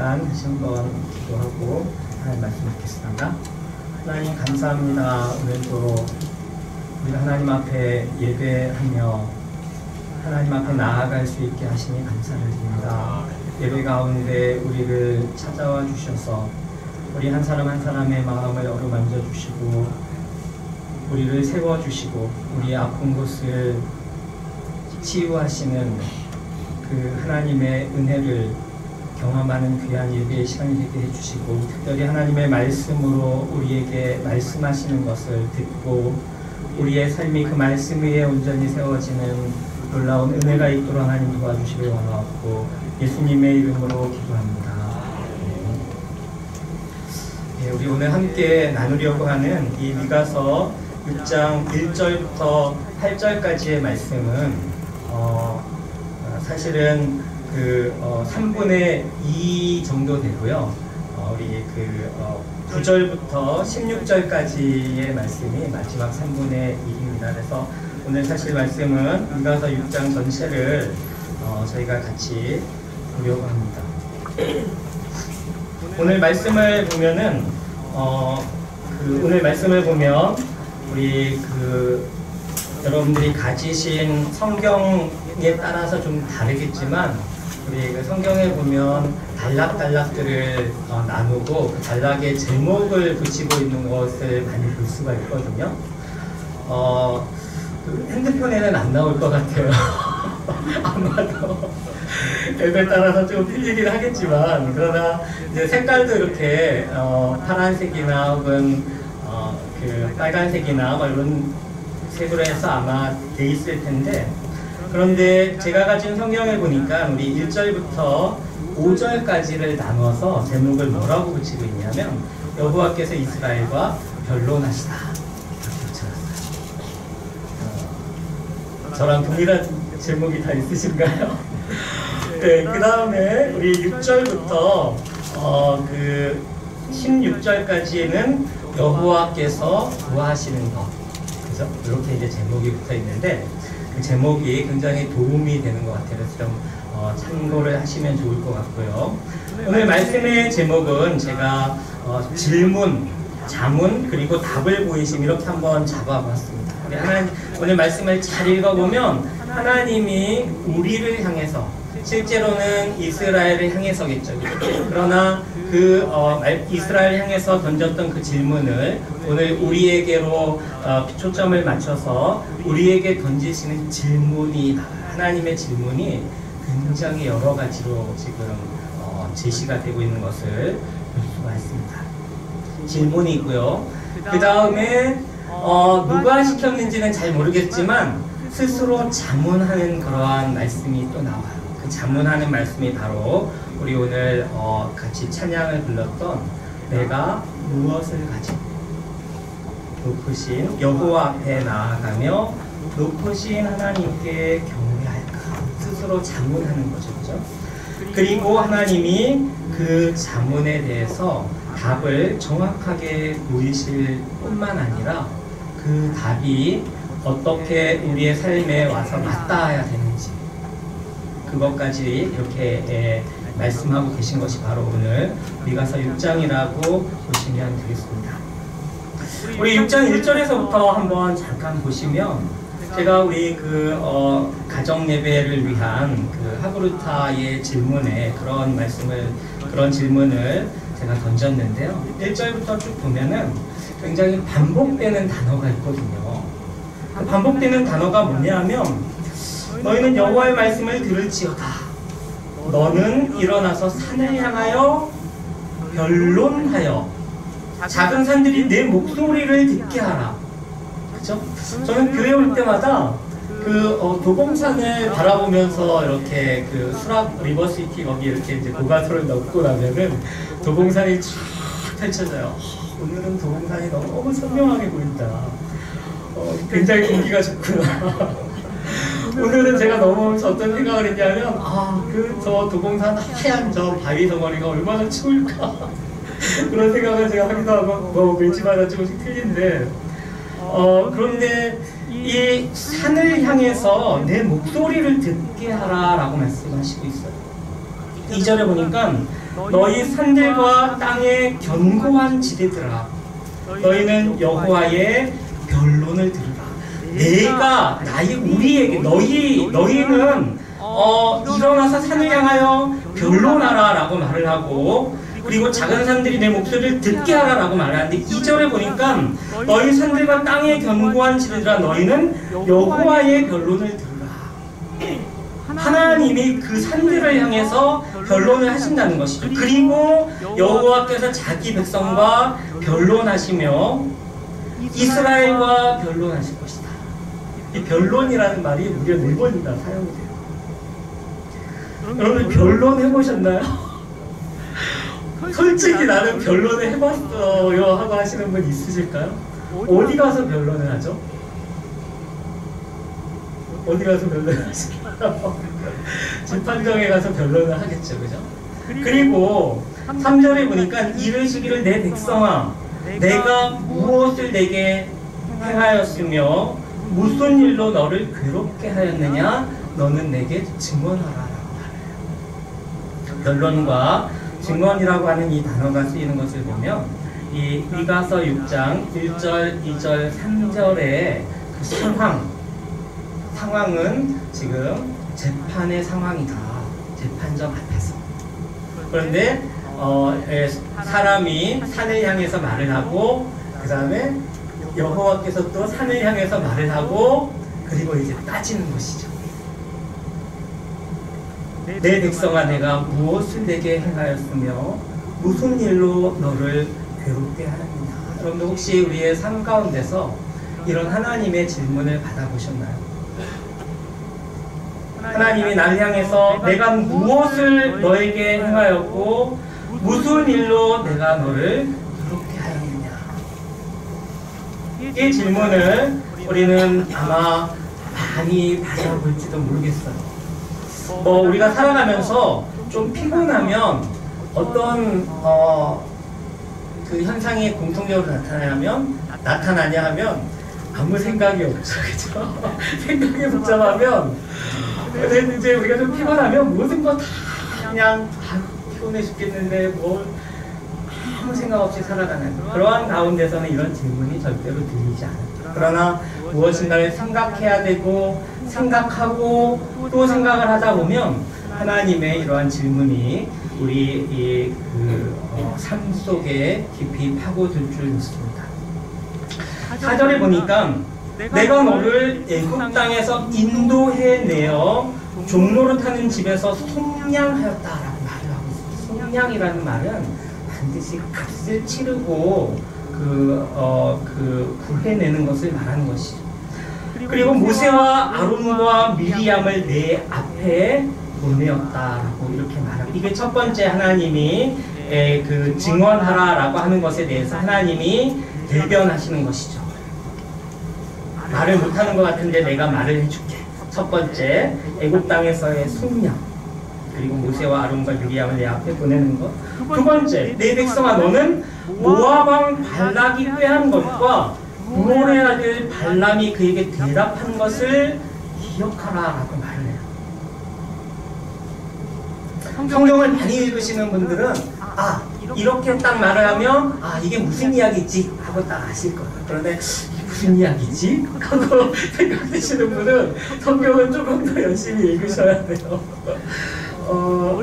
잠깐 다시 한번 기도하고 하나님 말씀 듣겠습니다. 하나님 감사합니다. 오늘도 우리가 하나님 앞에 예배하며 하나님 앞에 나아갈 수 있게 하시니 감사를 드립니다. 예배 가운데 우리를 찾아와 주셔서 우리 한 사람 한 사람의 마음을 어루만져 주시고 우리를 세워주시고 우리의 아픈 곳을 치유하시는 그 하나님의 은혜를 경험하는 귀한 예배의 시간이 되게 해주시고 특별히 하나님의 말씀으로 우리에게 말씀하시는 것을 듣고 우리의 삶이 그 말씀 위에 온전히 세워지는 놀라운 은혜가 있도록 하나님 도와주시길 원하옵고 예수님의 이름으로 기도합니다. 네, 우리 오늘 함께 나누려고 하는 이 미가서 6장 1절부터 8절까지의 말씀은 사실은 3분의 2 정도 되고요. 우리 9절부터 16절까지의 말씀이 마지막 3분의 1입니다. 그래서 오늘 사실 말씀은 미가서 6장 전체를 저희가 같이 보려고 합니다. 오늘 말씀을 보면은 오늘 말씀을 보면 우리 여러분들이 가지신 성경에 따라서 좀 다르겠지만 우리 그 성경에 보면 단락들을 나누고 그 단락의 제목을 붙이고 있는 것을 많이 볼 수가 있거든요. 핸드폰에는 안 나올 것 같아요. 아마도 앱에 따라서 좀 틀리긴 하겠지만 그러나 이제 색깔도 이렇게 파란색이나 혹은 빨간색이나 이런 색으로 해서 아마 돼 있을 텐데 그런데 제가 가진 성경에 보니까 우리 1절부터 5절까지를 나눠서 제목을 뭐라고 붙이고 있냐면 여호와께서 이스라엘과 변론하시다 이렇게 붙여놨어요. 저랑 동일한 제목이 다 있으신가요? 네, 그 다음에 우리 6절부터 16절까지는 여호와께서 구하시는 것, 그죠? 이렇게 이제 제목이 붙어 있는데 그 제목이 굉장히 도움이 되는 것 같아요. 그래서 좀 참고를 하시면 좋을 것 같고요. 오늘 말씀의 제목은 제가 질문, 자문, 그리고 답을 보이심 이렇게 한번 잡아봤습니다. 우리 오늘 말씀을 잘 읽어보면 하나님이 우리를 향해서 실제로는 이스라엘을 향해서겠죠. 그러나 이스라엘을 향해서 던졌던 그 질문을 오늘 우리에게로 초점을 맞춰서 우리에게 던지시는 질문이 하나님의 질문이 굉장히 여러 가지로 지금 제시가 되고 있는 것을 볼 수가 있습니다. 질문이 있고요. 그 다음에 누가 시켰는지는 잘 모르겠지만 스스로 자문하는 그러한 말씀이 또 나와요. 그 자문하는 말씀이 바로 우리 오늘 같이 찬양을 불렀던 내가 무엇을 가지고 높으신 여호와 앞에 나아가며 높으신 하나님께 경배할까 스스로 자문하는 거죠. 그죠? 그리고 하나님이 그 자문에 대해서 답을 정확하게 보이실 뿐만 아니라 그 답이 어떻게 우리의 삶에 와서 맞닿아야 되는지 그것까지 이렇게 말씀하고 계신 것이 바로 오늘 미가서 6장이라고 보시면 되겠습니다. 우리 6장 1절에서부터 한번 잠깐 보시면 제가 우리 가정 예배를 위한 하브루타의 질문에 그런 질문을 제가 던졌는데요. 1절부터 쭉 보면은 굉장히 반복되는 단어가 있거든요. 그 반복되는 단어가 뭐냐면 너희는 여호와의 말씀을 들을지어다. 너는 일어나서 산을 향하여 변론하여 작은 산들이 내 목소리를 듣게 하라. 그죠? 저는 교회 올 때마다 도봉산을 바라보면서 이렇게 수락 리버시티 거기 이렇게 이제 고가소를 넣고 나면은 도봉산이 쫙 펼쳐져요. 오늘은 도봉산이 너무 선명하게 보인다. 굉장히 공기가 좋구나. 오늘은 제가 너무 어떤 생각을 했냐면 저 도봉산 하얀 저 바위 덩어리가 얼마나 추울까 그런 생각을 제가 하기도 하고 왠지마다 조금씩 틀린데 그런데 이 산을 향해서 내 목소리를 듣게 하라 라고 말씀하시고 있어요. 2절에 보니까 너희 산들과 땅의 견고한 지대들아 너희는 여호와의 변론을 들으라. 내가 우리에게 너희는 일어나서 산을 향하여 변론하라 라고 말을 하고, 그리고 작은 산들이 내 목소리를 듣게 하라 라고 말하는데 2절에 보니까 너희 산들과 땅의 견고한 지대들아 너희는 여호와의 변론을 들으라. 하나님이 그 산들을 향해서 변론을 하신다는 것이죠. 그리고 여호와께서 자기 백성과 변론하시며 이스라엘과 변론하실 것이다. 이 변론이라는 말이 무려 4번이나 사용이 돼요. 여러분 변론 해보셨나요? 솔직히 나는 변론을 해봤어요 하고 하시는 분 있으실까요? 어디 가서 변론을 하죠? 어디 가서 변론을 하실까요? 재판정에 가서 변론을 하겠죠, 그죠? 그리고 3절에 보니까 이르시기를 내 백성아 내가 무엇을 내게 행하였으며 무슨 일로 너를 괴롭게 하였느냐 너는 내게 증언하라 라고 말해요. 변론과 증언이라고 하는 이 단어가 쓰이는 것을 보면 이 미가서 6장 1절, 2절, 3절의 그 상황은 지금 재판의 상황이다. 재판정 앞에서. 그런데 사람이 산을 향해서 말을 하고 그 다음에 여호와께서 또 산을 향해서 말을 하고 그리고 이제 따지는 것이죠. 내 백성아 내가 무엇을 내게 행하였으며 무슨 일로 너를 괴롭게 하였느냐. 여러분들 혹시 우리의 삶 가운데서 이런 하나님의 질문을 받아보셨나요? 하나님이 나를 향해서 내가 무엇을 너에게 행하였고 무슨 일로 내가 너를 괴롭게 하였느냐. 이 질문을 우리는 아마 많이 받아볼지도 모르겠어요. 우리가 살아가면서 좀 피곤하면 어떤 그 현상이 공통적으로 나타나냐 하면 아무 생각이 없죠. 그죠? 생각이 복잡하면 근데 이제 우리가 좀 피곤하면 모든 거 다 그냥 피곤해 죽겠는데 뭘 아무 생각 없이 살아가는 그러한 가운데서는 이런 질문이 절대로 들리지 않아요. 그러나 무엇인가를 생각해야 되고 생각하고 또 생각을 하다 보면 하나님의 이러한 질문이 우리 삶 속에 깊이 파고들 줄 믿습니다. 4절에 보니까 내가 너를 애굽 땅에서 인도해내어 종노릇하는 집에서 속량하였다라고 말을 하고 있습니다. 속량이라는 말은 반드시 값을 치르고 구해내는 것을 말하는 것이죠. 그리고 모세와 아론과 미리암을 내 앞에 보내었다라고 이렇게 말합니다. 이게 첫 번째 하나님이 그 증언하라라고 하는 것에 대해서 하나님이 대변하시는 것이죠. 말을 못하는 것 같은데 내가 말을 해줄게. 첫 번째 애굽 땅에서의 속량, 그리고 모세와 아론과 미리암을 내 앞에 보내는 것. 두 번째 내 백성아 너는 모압 왕 발락이 꾀한 것과 무올의 아들 발람이 그에게 대답한 것을 기억하라라고 말을 해요. 성경을 많이 읽으시는 분들은 이렇게 딱 말을 하면 이게 무슨 이야기지 하고 딱 아실 거예요. 그런데 무슨 이야기지? 하고 생각하시는 분은 성경을 조금 더 열심히 읽으셔야 돼요.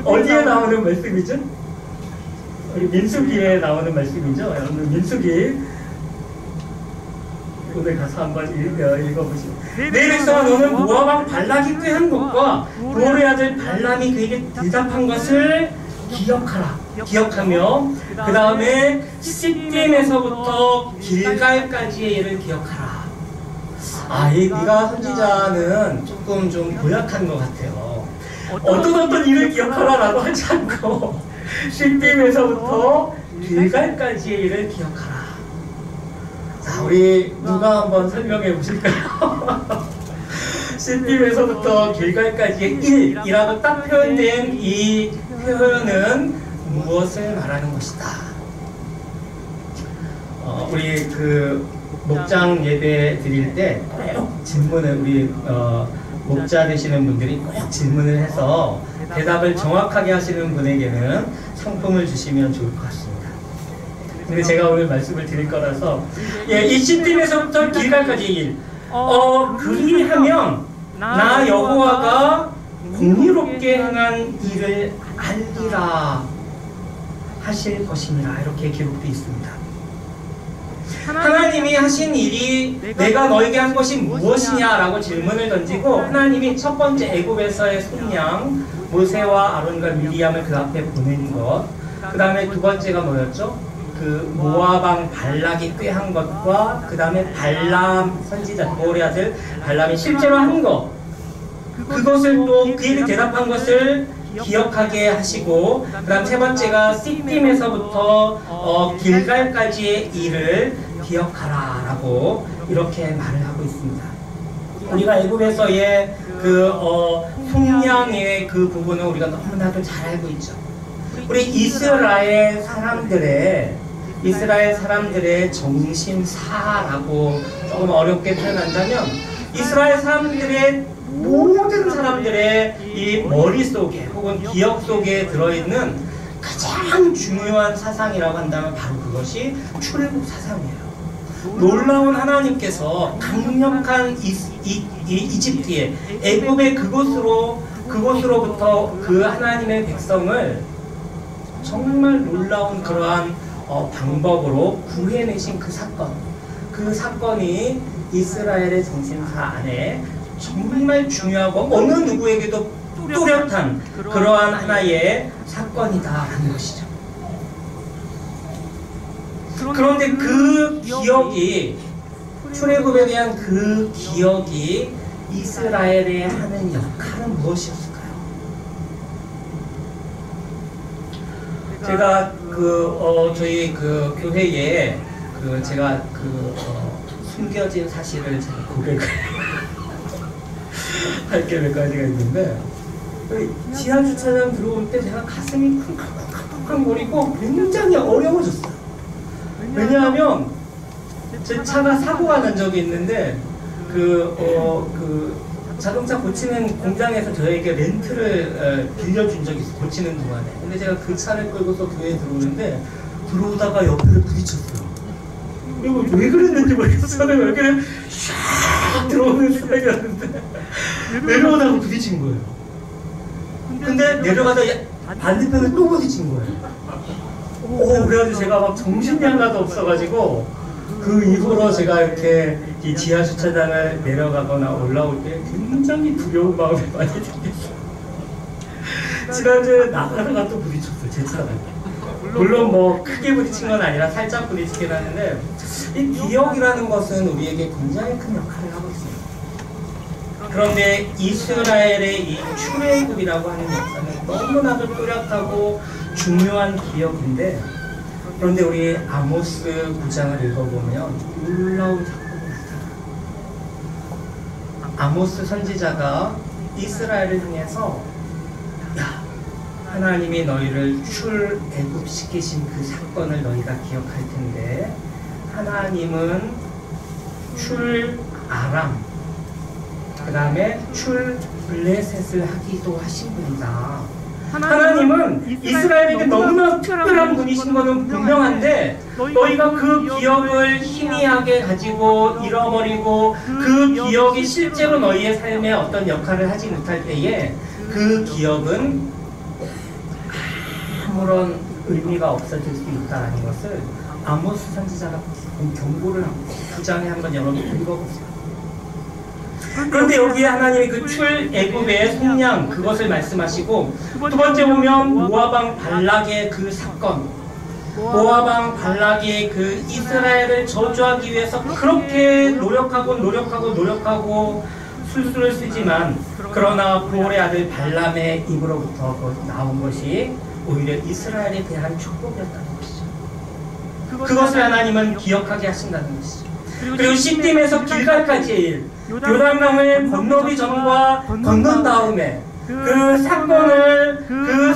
어디에 나오는 말씀이죠? 우리 민수기에 나오는 말씀이죠. 여러분 민수기 오늘 가서 한번 읽어보시죠. 내 백성아 너는 모압 왕 발락이 꾀한 것과 무올의 아들 발람이 그에게 대답한 것을 기억하며 그 다음에 시딤에서부터 길갈까지의 일을 기억하라. 이 미가 선지자는 조금 좀 고약한 것 같아요. 어떤 일을 기억하라라고 하지 않고 시딤에서부터 길갈까지의 일을 기억하라. 자, 우리 누가 한번 설명해 보실까요? 시딤에서부터 길갈까지의 일이라고 딱 표현된 이 표현은 무엇을 말하는 것이다? 우리 목장 예배 드릴 때 꼭 질문을 우리 목자 되시는 분들이 꼭 질문을 해서 대답을 정확하게 하시는 분에게는 상품을 주시면 좋을 것 같습니다. 근데 제가 오늘 말씀을 드릴 거라서, 예, 이 시딤에서부터 길갈까지 일. 그리하면 나 여호와가 공의롭게 행한 일을 알리라 하실 것이니라, 이렇게 기록되어 있습니다. 하나님이 하신 일이 내가 너에게 한 것이 무엇이냐라고 질문을 던지고, 하나님이 첫 번째 애굽에서의 손양 모세와 아론과 미리암을 그 앞에 보낸 것, 그 다음에 두 번째가 뭐였죠? 그 모압왕 발락이 꾀한 것과, 그 다음에 발람 선지자 보올의 아들 발람이 실제로 한 것, 그것을 또 그에게 대답한 것을 기억하게 하시고, 그 다음 세 번째가 시딤에서부터 길갈까지의 일을 기억하라 라고 이렇게 말을 하고 있습니다. 우리가 애굽에서의 그 속량의 그 부분은 우리가 너무나도 잘 알고 있죠. 우리 이스라엘 사람들의 정신사라고 조금 어렵게 표현한다면, 이스라엘 사람들의 모든 사람들의 이 머릿속에 혹은 기억 속에 들어있는 가장 중요한 사상이라고 한다면 바로 그것이 출애굽 사상이에요. 놀라운 하나님께서 강력한 이집트의 애굽의 그곳으로부터 그 하나님의 백성을 정말 놀라운 그러한 방법으로 구해내신 그 사건이 이스라엘의 정신사 안에 정말 중요하고 어느 누구에게도 뚜렷한 그러한 하나의 사건이다라는 것이죠. 그런데 그 기억이, 출애굽에 대한 그 기억이 이스라엘에 하는 역할은 무엇이었을까요? 제가 저희 그 교회에 제가 숨겨진 사실을 제가 고백을 할 게 몇 가지가 있는데, 지하 주차장 들어올 때 제가 가슴이 쿵쾅쿵쾅거리고 굉장히 어려워졌어요. 왜냐하면 제 차가 사고가 난 적이 있는데, 자동차 고치는 공장에서 저에게 렌트를 빌려준 적이 있어요. 고치는 동안에. 근데 제가 그 차를 끌고서 교회에 들어오는데, 들어오다가 옆에를 부딪혔어요. 그리고 왜 그랬는지 모르겠어요. 왜 이렇게 샥 들어오는 스타일이었는데 내려오다가 부딪힌 거예요. 근데 내려가다 반대편에 또 부딪힌 거예요. 그래가지고 제가 막 정신이 하나도 없어가지고, 그 이후로 제가 이렇게 이 지하 주차장을 내려가거나 올라올 때 굉장히 두려운 마음이 많이 들겠어요. 지난주에 나가다가 또 부딪혔어요, 제 차를. 물론 뭐 크게 부딪힌 건 아니라 살짝 부딪히긴 하는데, 이 기억이라는 것은 우리에게 굉장히 큰 역할을 하고 있습니다. 그런데 이스라엘의 이 출애굽이라고 하는 역사는 너무나도 뚜렷하고 중요한 기억인데, 그런데 우리 아모스 9장을 읽어보면 놀라운 사건이 나타나요. 아모스 선지자가 이스라엘을 향해서, 야, 하나님이 너희를 출애굽시키신 그 사건을 너희가 기억할 텐데, 하나님은 출아람, 그 다음에 출블레셋을 하기도 하신 분이다. 하나님은 이스라엘에게 너무나 특별한 분이신 것은 분명한데, 너희가 그 기억을 희미하게 가지고 잃어버리고 그 기억이 실제로 너희의 삶에 어떤 역할을 하지 못할 때에 그 기억은 아무런 의미가 없어질 수 있다는 것을 아모스 선지자가 경고를 하고, 9장에 한번 여러분 읽어보세요. 그런데 여기에 하나님이 그 출애굽의 속량, 그것을 말씀하시고, 두 번째 보면 모압왕 발락의 그 사건, 모압왕 발락이 그 이스라엘을 저주하기 위해서 그렇게 노력하고 술수를 쓰지만, 그러나 보올의 아들 발람의 입으로부터 나온 것이 오히려 이스라엘에 대한 축복이었다는 것이죠. 그것을 하나님은 기억하게 하신다는 것이죠. 그리고 시딤에서 길갈까지의 일, 요단강을 건너기 전과 건넌 다음에 그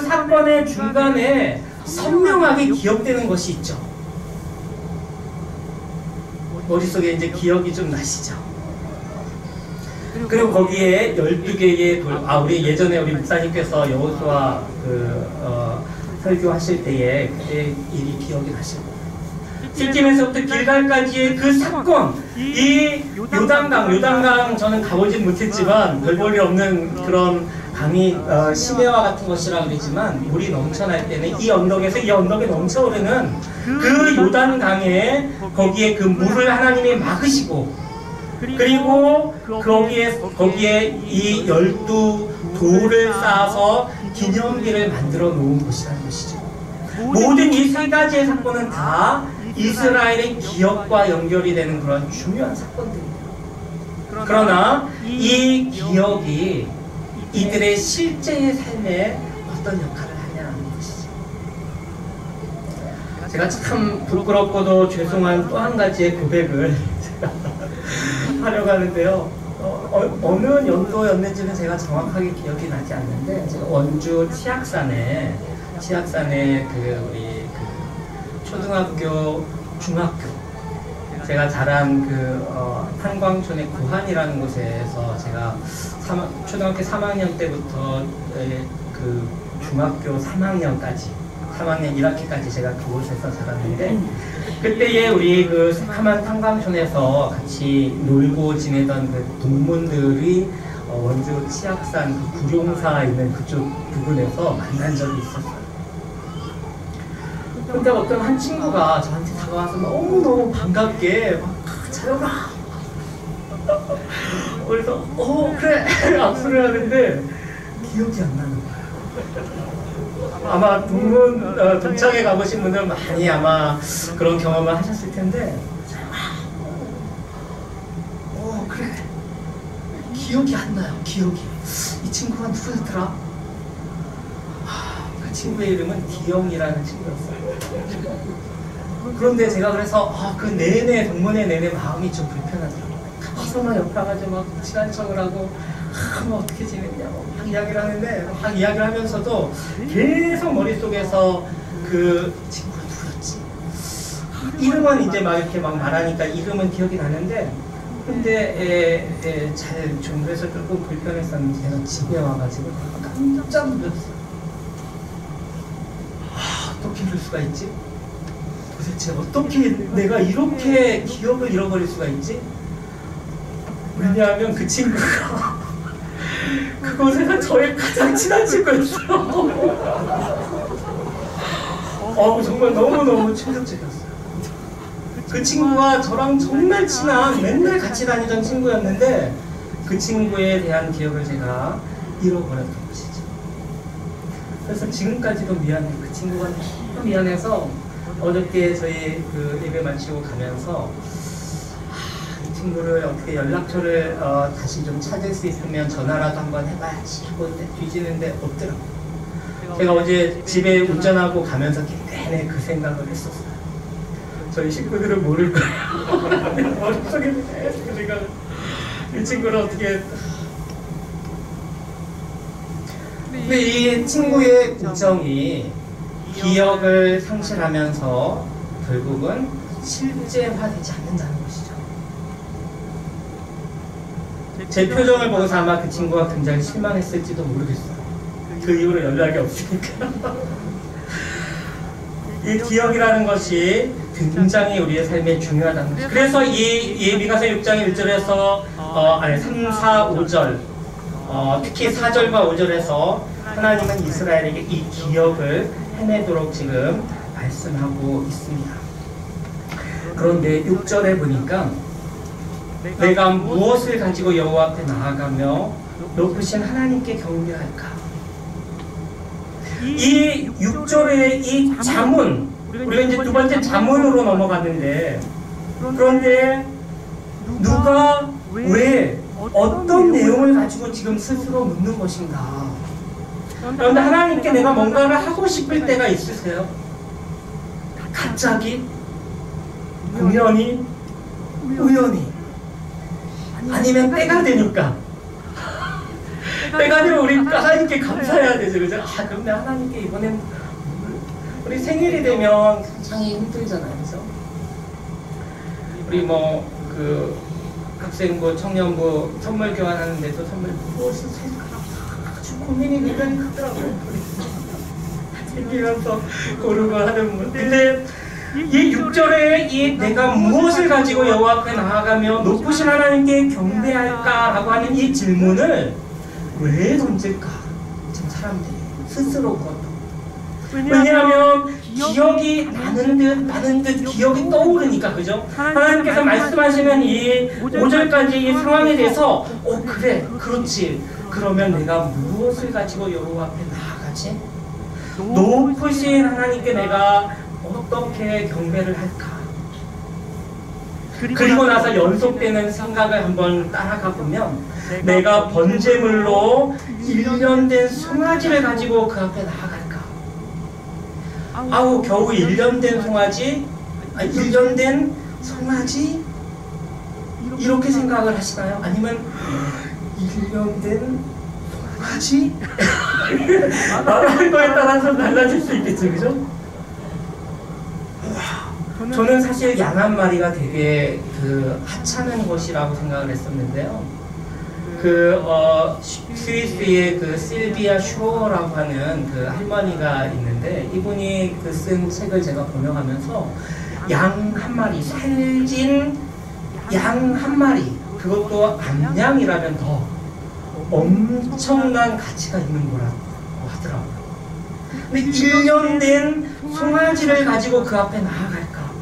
사건의 중간에 선명하게 기억되는 것이 있죠. 머릿속에 이제 기억이 좀 나시죠? 그리고 거기에 12개의 돌, 우리 예전에 우리 목사님께서 여호수아 설교하실 때에 그때 일이 기억이 나시고, 시팀에서부터 길갈까지의 그 사건, 이 요단강 저는 가보진 못했지만 별 볼일 없는 그런 강이 심해와 같은 것이라 그러지만 물이 넘쳐날 때는 이 언덕에 넘쳐오르는 그 요단강에 거기에 그 물을 하나님이 막으시고, 그리고 거기에 이 12돌을 쌓아서 기념비를 만들어 놓은 곳이라는 것이죠. 모든 이 세 가지의 사건은 다 이스라엘의 기억과 연결이 되는 그런 중요한 사건들이에요. 그러나 이 기억이 이들의 실제의 삶에 어떤 역할을 하냐는 것이죠. 제가 참 부끄럽고도 죄송한 또 한 가지의 고백을 제가 하려고 하는데요. 어느 연도였는지는 제가 정확하게 기억이 나지 않는데, 제가 원주 치악산에 우리 초등학교, 중학교, 제가 자란 탄광촌의 구한이라는 곳에서 제가 초등학교 3학년 때부터 중학교 3학년 1학기까지 제가 그곳에서 자랐는데, 그때에 우리 새카만 탄광촌에서 같이 놀고 지내던 그 동문들이 원주 치악산 구룡사 있는 그쪽 부근에서 만난 적이 있었어요. 근데 어떤 한 친구가 저한테 다가와서 너무너무 반갑게 자영아 그래서 그래 악수를 하는데 기억이 안 나는 거예요. 아마 동창회 가보신 분들은 많이 아마 그런 경험을 하셨을 텐데, 그래 기억이 안 나요. 이 친구가 누구였더라? 그 친구의 이름은 기영이라는 친구였어요. 그런데 제가 그래서 그 동문회 내내 마음이 좀 불편하더라고요. 가서만 옆에 가서 막 친한 척을 하고 뭐 어떻게 지냈냐 막 이야기를 하는데, 막 이야기를 하면서도 계속 머릿속에서 그 친구가 누구였지? 이름은 이제 막 이렇게 막 말하니까 이름은 기억이 나는데, 근데 좀 그래서 조금 불편했었는데 제가 집에 와가지고 깜짝 놀랐어요. 어떻게 이럴 수가 있지? 도대체 어떻게 내가 이렇게 기억을 잃어버릴 수가 있지? 왜냐하면 그 친구가 그곳에서 저의 가장 친한 친구였어요. 정말 너무너무 충격적이었어요. 그 친구가 저랑 정말 친한, 맨날 같이 다니던 친구였는데 그 친구에 대한 기억을 제가 잃어버렸던 것이죠. 그래서 지금까지도 미안해요. 그 친구가 너무 미안해서 어저께 저희 예배 마치고 가면서 이 친구를 어떻게 연락처를 다시 좀 찾을 수 있으면 전화라도 한번 해봐야지 하고 뒤지는데 없더라고요. 제가 어제 집에 운전하고 가면서 내내 그 생각을 했었어요. 저희 식구들은 모를 거예요. 머릿속에 계속 제가 이 친구를 어떻게. 근데 이 친구의 우정이 기억을 상실하면서 결국은 실제화되지 않는다는 것이죠. 제 표정을 보고서 아마 그 친구가 굉장히 실망했을지도 모르겠어요. 그 이후로 연락이 없으니까. 이 기억이라는 것이 굉장히 우리의 삶에 중요하다는 거죠. 그래서 이 미가서 6장 1절에서 3, 4, 5절 특히 4절과 5절에서 하나님은 이스라엘에게 이 기억을 해내도록 지금 말씀하고 있습니다. 그런데 6절에 보니까 내가 무엇을 가지고 여호와 앞에 나아가며 높으신 하나님께 경배할까? 이 6절의 이 자문, 우리가 이제 두 번째 자문으로 넘어갔는데, 그런데 누가 왜 어떤 내용을 가지고 지금 스스로 묻는 것인가? 그런데 하나님께 내가 뭔가를 하고 싶을 때가 있으세요? 갑자기? 공연히? 우연히? 아니면 때가 되니까? 때가 되면 우리 하나님께 감사해야 되죠. 그죠? 그런데 하나님께 이번엔 우리 생일이 되면 굉장히 힘들잖아요. 그죠? 우리 학생부, 청년부 선물 교환하는데도 선물 무엇을 살까 아주 고민이 굉장히 크더라고요. 생기면서 고르고 하는 분. 근데 이 6절에 이 내가 무엇을 가지고 여호와 앞에 나아가며 높으신 하나님께 경배할까라고 하는 이 질문을 왜 던질까? 지금 사람들이 스스로 그것도. 왜냐하면 기억이 나는 듯 기억이 떠오르니까, 그죠? 하나님께서 말씀하시는 이 5절까지 이 상황에 대해서 그래, 그렇지. 그러면 내가 무엇을 가지고 여호와 앞에 나아가지? 높으신 하나님께 내가 어떻게 경배를 할까? 그리고 나서 연속되는 생각을 한번 따라가 보면 내가 번제물로 1년 된 송아지를 가지고 그 앞에 나아갈까? 아우 겨우 1년 된 송아지? 1년 된 송아지? 이렇게 생각을 하시나요? 아니면 1년 된 송아지? 말하는 거에 따라서 달라질 수 있겠죠, 그죠? 저는 사실 양 한 마리가 되게 하찮은 것이라고 생각을 했었는데요. 스위스의 실비아 슈어라고 하는 할머니가 있는데, 이분이 쓴 책을 제가 번역하면서 양 한 마리, 살진 양 한 마리, 그것도 암양이라면 더 엄청난 가치가 있는 거라고 하더라고요. 근데 1년 된 송아지를 가지고 그 앞에 나아갈까?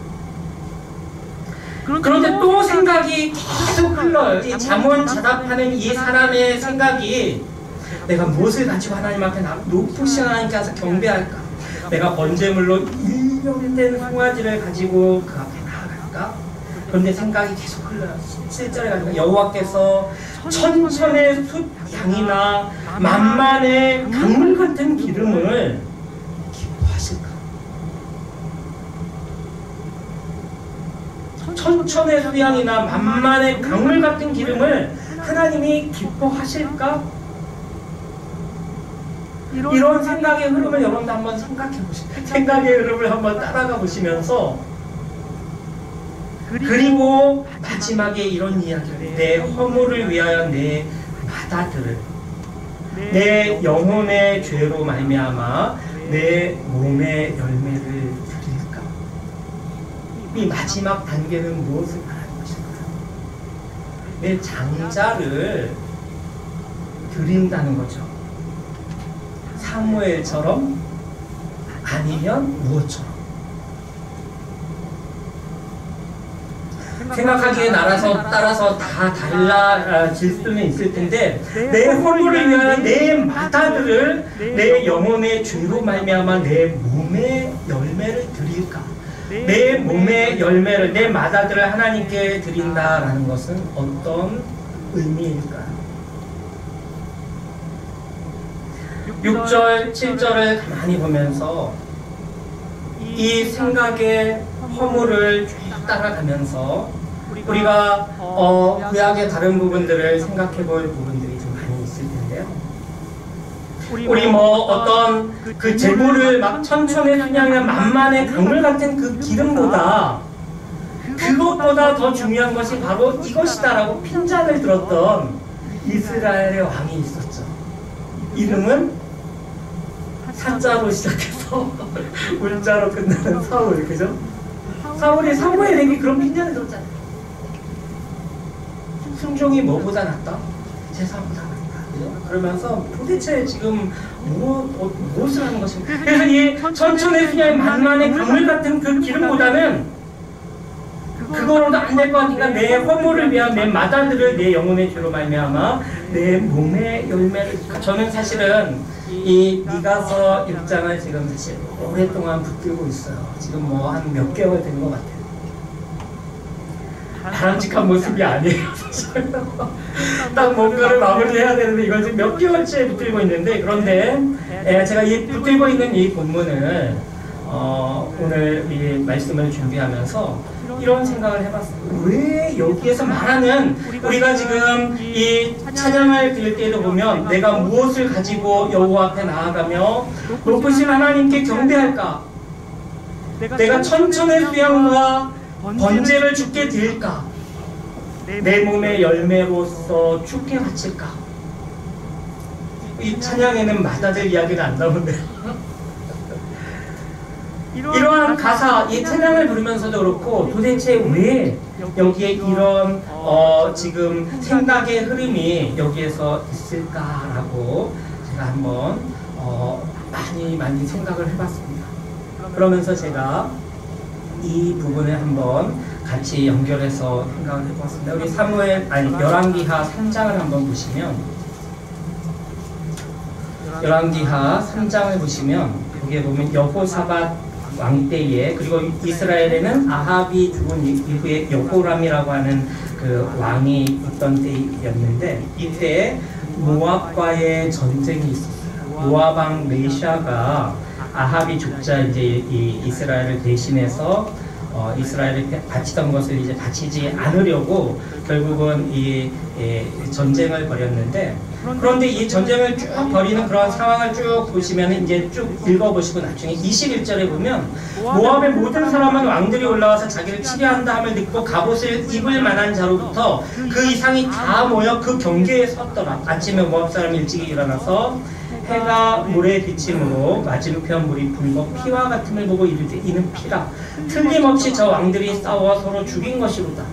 그런데 또 생각이 계속 흘러요. 이 자문자답하는 이 사람의 생각이 내가 무엇을 가지고 하나님 앞에 높으신 하나님께 가서 경배할까? 내가 번제물로 1년 된 송아지를 가지고 그 앞에 나아갈까? 그런데 생각이 계속 흘러요. 7절에 가니까 여호와께서 천천의 숫 양이나 만만의 강물 같은 기름을 기뻐하실까? 천천의 수양이나 만만의 강물 같은 기름을 하나님이 기뻐하실까? 이런 생각의 흐름을 여러분도 한번 생각해 보시고, 생각의 흐름을 한번 따라가 보시면서, 그리고 마지막에 이런 이야기를, 내 허물을 위하여 내 마다들을, 내 영혼의 죄로 말미암아 내 몸의 열매를 드릴까? 이 마지막 단계는 무엇을 말하는 것일까요? 내 장자를 드린다는 거죠. 사무엘처럼, 아니면 무엇처럼. 생각하기에 따라서 다 달라질 수는 있을 텐데, 내 허물을 위하여 내 마다들을 내 영혼의 죄로 말미암아 내 몸의 열매를 드릴까? 내 몸의 열매를, 내 마다들을 하나님께 드린다라는 것은 어떤 의미일까요? 6절, 7절을 가만히 보면서 이 생각의 허물을 쭉 따라가면서 우리가 구약의 다른 부분들을 생각해 볼 부분들이 좀 많이 있을 텐데요. 우리 어떤 재물을 막 천천의 순양이나 만만의 강물 같은 그 기름보다, 그것보다 더 중요한 것이 바로 이것이다라고 핀잔을 들었던 이스라엘의 왕이 있었죠. 이름은 사자로 시작해서 울자로 끝나는 사울, 그죠? 사울이 사무엘에게 그런 핀잔을 들었잖아요. 순종이 뭐보다 낫다? 제사보다 낫다. 그죠? 그러면서 도대체 지금 무엇을 하는 것인가? 그래서 이 천천의 순양의 만만의 강물 같은 그 기름보다는 그거로도 안 될 것 같으니까 내 허물을 위한 내 마다들을 내 영혼의 죄로 말미암아 내 몸의 열매를. 저는 사실은 이 미가서 1장을 지금 사실 오랫동안 붙들고 있어요. 지금 한 몇 개월 된 것 같아요. 바람직한 모습이 아니에요. 딱 뭔가를 마무리해야 되는데 이걸 지금 몇 개월째 붙들고 있는데, 그런데 제가 붙들고 있는 이 본문을 오늘 이 말씀을 준비하면서 이런 생각을 해봤어요. 왜 여기에서 말하는, 우리가 지금 이 찬양을 드릴 때에도 보면 내가 무엇을 가지고 여호와 앞에 나아가며 높으신 하나님께 경배할까? 내가 천천의 수양과 번제를 주께 드릴까? 내 몸의 열매로서 죽게 바칠까? 이 찬양에는 맏아들 이야기가 안 나오는데요. 이러한 가사, 이 찬양을 부르면서도 그렇고 도대체 왜 여기에 이런 지금 생각의 흐름이 여기에서 있을까라고 제가 한번 많이 생각을 해봤습니다. 그러면서 제가 이 부분을 한번 같이 연결해서 생각을 해봤습니다. 우리 열왕기하 3장을 한번 보시면, 열왕기하 3장을 보시면 여기에 보면 여호사밧 왕 때에, 그리고 이스라엘에는 아합이 죽은 이후에 여호람이라고 하는 그 왕이 있던 때였는데, 이때 모압과의 전쟁이 있었어요. 모압 왕 메샤가 아합이 죽자 이제 이 이스라엘을 대신해서 이스라엘에 바치던 것을 이제 바치지 않으려고 결국은 이 전쟁을 벌였는데, 그런데 이 전쟁을 쭉 벌이는 그런 상황을 쭉 보시면, 이제 쭉 읽어보시고 나중에 21절에 보면 모압의 모든 사람은 왕들이 올라와서 자기를 치려한다 함을 듣고 갑옷을 입을 만한 자로부터 그 이상이 다 모여 그 경계에 섰더라. 아침에 모압 사람이 일찍이 일어나서 해가 물에 비침으로 맞은편 물이 붉어 피와 같음을 보고 이르되 이는 피라. 틀림없이 저 왕들이 싸워 서로 죽인 것이로다.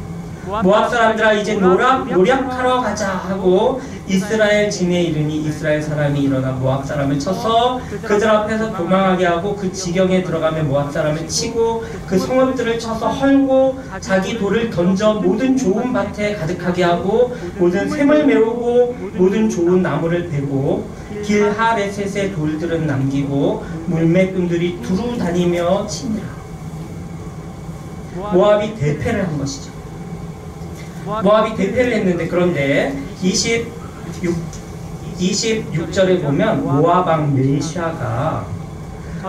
모압 사람들아 이제 노략하러 가자 하고 이스라엘 진에 이르니 이스라엘 사람이 일어나 모압 사람을 쳐서 그들 앞에서 도망하게 하고 그 지경에 들어가며 모압 사람을 치고 그 성읍들을 쳐서 헐고 자기 돌을 던져 모든 좋은 밭에 가득하게 하고 모든 샘을 메우고 모든 좋은 나무를 베고 길하레셋의 돌들은 남기고 물매꾼들이 두루 다니며 치니라. 모압이 대패를 한 것이죠. 모압이 대패를 했는데, 그런데 26절에 보면 모압 왕 메샤가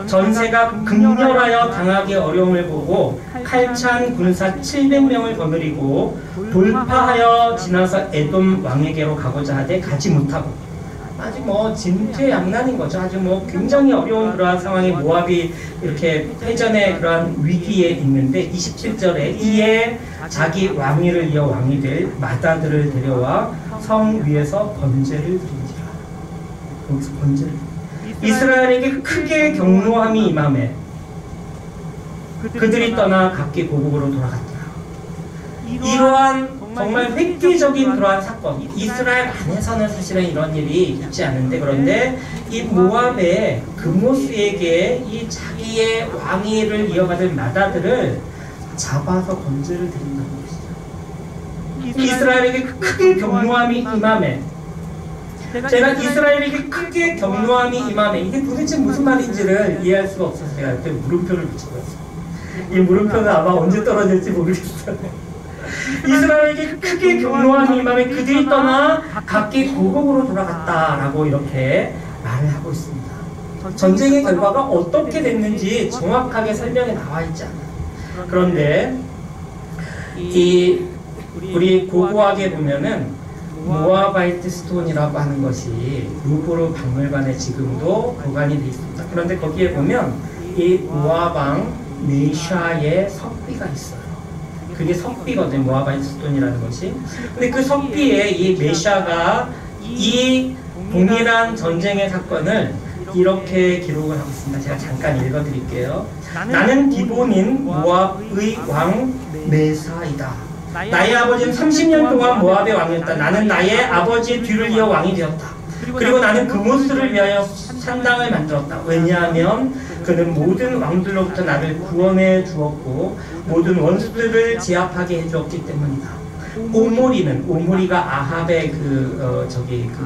전세가 극렬하여 당하기 어려움을 보고 칼찬 군사 700명을 거느리고 돌파하여 지나서 에돔 왕에게로 가고자 하되 가지 못하고, 아주 진퇴양난인 거죠. 아주 굉장히 어려운 그러한 상황에 모압이 이렇게 패전의 그러한 위기에 있는데, 27절에 이에 자기 왕위를 이어 왕이 될 맏아들을 데려와 성 위에서 번제를 드린지라. 여기서 번제를, 이스라엘에게 크게 경노함이 임하매 그들이 떠나 각기 고국으로 돌아갔더라. 이러한 정말 획기적인 그러한 사건, 이스라엘 안에서는 사실은 이런 일이 있지 않은데, 그런데 이 모압의 금오스에게 이 자기의 왕위를 이어받을 맏아들을 잡아서 번제를 드린다는 것이죠. 이스라엘에게 크게 경노함이 임하매, 제가 이스라엘에게 크게 경노함이 임하매, 이게 도대체 무슨 말인지를 이해할 수가 없어서 제가 이렇게 물음표를 붙여봤어요. 이 물음표는 아마 언제 떨어질지 모르겠어요. 이스라엘에게 크게 경노함이 임하매 그들이 떠나 각기 고국으로 돌아갔다라고 이렇게 말을 하고 있습니다. 전쟁의 결과가 어떻게 됐는지 정확하게 설명이 나와 있지 않아요. 그런데 우리 고고학에 보면은 모아바이트 스톤이라고 하는 것이 루브르 박물관에 지금도 보관이 되어 있습니다. 그런데 거기에 보면 이 모압 왕 메샤의 석비가 있어요. 그게 석비거든요. 모아바이트 스톤이라는 것이. 근데 그 석비에 이 메샤가 이 동일한 전쟁의 사건을 이렇게 기록을 하고 있습니다. 제가 잠깐 읽어드릴게요. 나는 기본인 모압의 왕 메사이다. 나의 아버지는 30년 동안 모압의 왕이었다. 나는 나의 아버지의 뒤를 이어 왕이 되었다. 그리고 나는 금오스를 위하여 산당을 만들었다. 왜냐하면 그는 모든 왕들로부터 나를 구원해 주었고 모든 원수들을 제압하게 해주었기 때문이다. 오므리가 아합의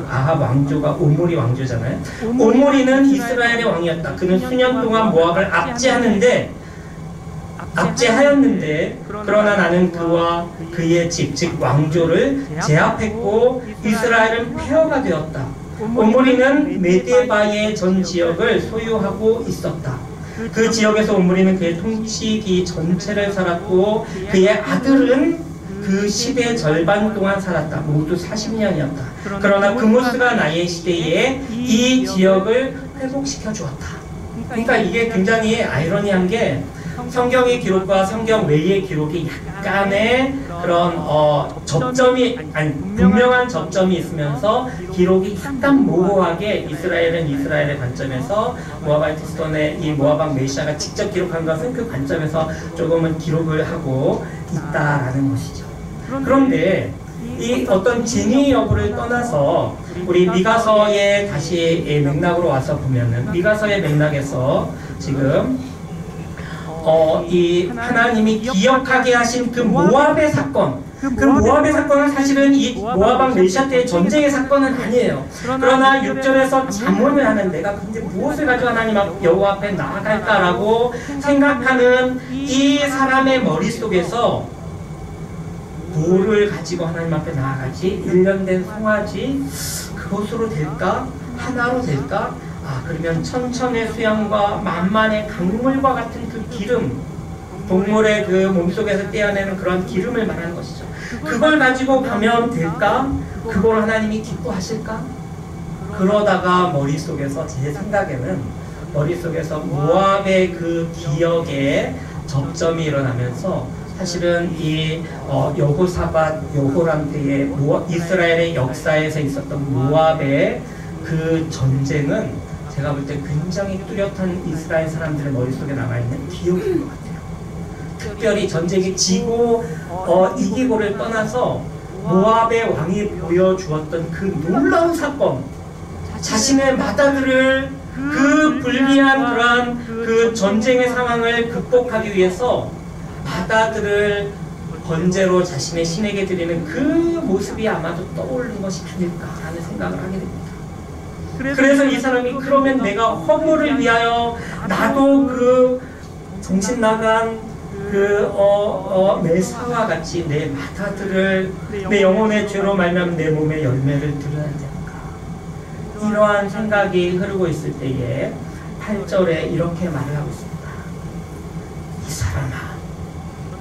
아합 왕조가 오므리 왕조잖아요. 오므리는 이스라엘의 왕이었다. 그는 수년 동안 모압을 압제하였는데 그러나 나는 그와 그의 집, 즉 왕조를 제압했고 이스라엘은 폐허가 되었다. 오므리는 메데바의 전 지역을 소유하고 있었다. 그 지역에서 오므리는 그의 통치기 전체를 살았고 그의 아들은 그 시대 절반 동안 살았다. 모두 40년이었다. 그러나 금오스가 나의 시대에 이 지역을 회복시켜 주었다. 그러니까 이게 굉장히 아이러니한 게 성경의 기록과 성경 외의 기록이 약간의 그런 접점이 아니 분명한 접점이 있으면서 기록이 약간 모호하게 이스라엘은 이스라엘의 관점에서 모아바이트스톤의 이 모아방 메시아가 직접 기록한 것은 그 관점에서 조금은 기록을 하고 있다라는 것이죠. 그런데 이 어떤 진위 여부를 떠나서 우리 미가서의 다시 맥락으로 와서 보면은 미가서의 맥락에서 지금 이 하나님이 기억하게 하신 그 모압의 사건, 그 모압의 사건은 사실은 이 모압왕 메시아 때의 전쟁의 사건은 아니에요. 그러나 6절에서 자문을 하는 내가 근데 무엇을 가지고 하나님 여호와 앞에 나아갈까라고 생각하는 이 사람의 머릿속에서 뭐를 가지고 하나님 앞에 나아가지? 1년 된 송아지? 그것으로 될까? 하나로 될까? 그러면 천천의 수양과 만만의 강물과 같은 그 기름, 동물의 그 몸속에서 떼어내는 그런 기름을 말하는 것이죠. 그걸 가지고 가면 될까? 그걸 하나님이 기뻐하실까? 그러다가 머릿속에서 제 생각에는 머릿속에서 모압의 그 기억에 접점이 일어나면서 사실은 이 여호사밧, 여호람 때의 이스라엘의 역사에서 있었던 모압의 그 전쟁은 제가 볼 때 굉장히 뚜렷한 이스라엘 사람들의 머릿속에 남아있는 기억인 것 같아요. 특별히 전쟁이 지고 이기고를 떠나서 모압의 왕이 보여주었던 그 놀라운 사건, 자신의 맏아들을 그 불리한 그러한 그 전쟁의 상황을 극복하기 위해서 맏아들을 번제로 자신의 신에게 드리는 그 모습이 아마도 떠오르는 것이 아닐까라는 생각을 하게 됩니다. 그래서 이 사람이 그러면 내가 허물을 위하여 나도 그 정신 나간 그 메사와 같이 내 맏아들을 내 영혼의 죄로 말미암아 내 몸에 열매를 드려야 될까? 이러한 생각이 흐르고 있을 때에 8절에 이렇게 말을 하고 있습니다. 이 사람아,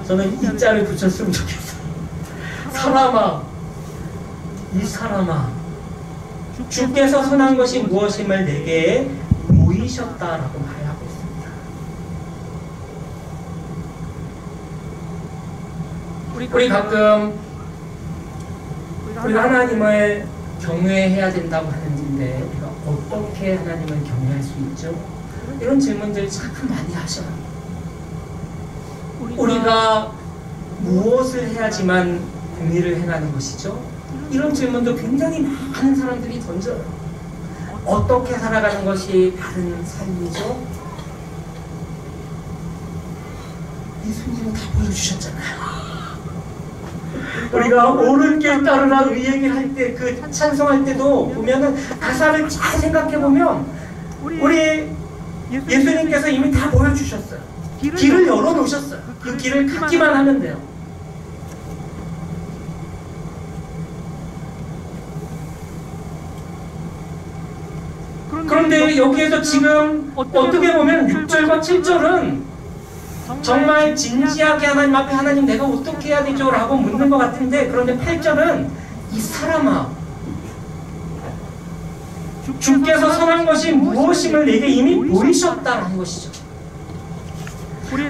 저는 이 자를 붙였으면 좋겠어요. 사람아, 이 사람아, 주께서 선한 것이 무엇임을 내게 보이셨다라고 말하고 있습니다. 우리 가끔 우리가 하나님을 경외해야 된다고 하는데 우리가 어떻게 하나님을 경외할 수 있죠? 이런 질문들 참 많이 하셔요. 우리가 무엇을 해야지만 공의를 행하는 것이죠? 이런 질문도 굉장히 많은 사람들이 던져요. 어떻게 살아가는 것이 바른 삶이죠? 예수님은 다 보여주셨잖아요. 우리가 옳은 길 따르라 의의 길 할 때 그 찬송할 때도 보면은 가사를 잘 생각해 보면 우리 예수님께서 이미 다 보여주셨어요. 길을 열어놓으셨어요. 그 길을 갖기만 하면 돼요. 그런데 여기에서 지금 어떻게 보면 6절과 7절은 정말 진지하게 하나님 앞에 하나님 내가 어떻게 해야 되죠? 라고 묻는 것 같은데 그런데 8절은 이 사람아 주께서 선한 것이 무엇임을 내게 이미 보이셨다라는 것이죠.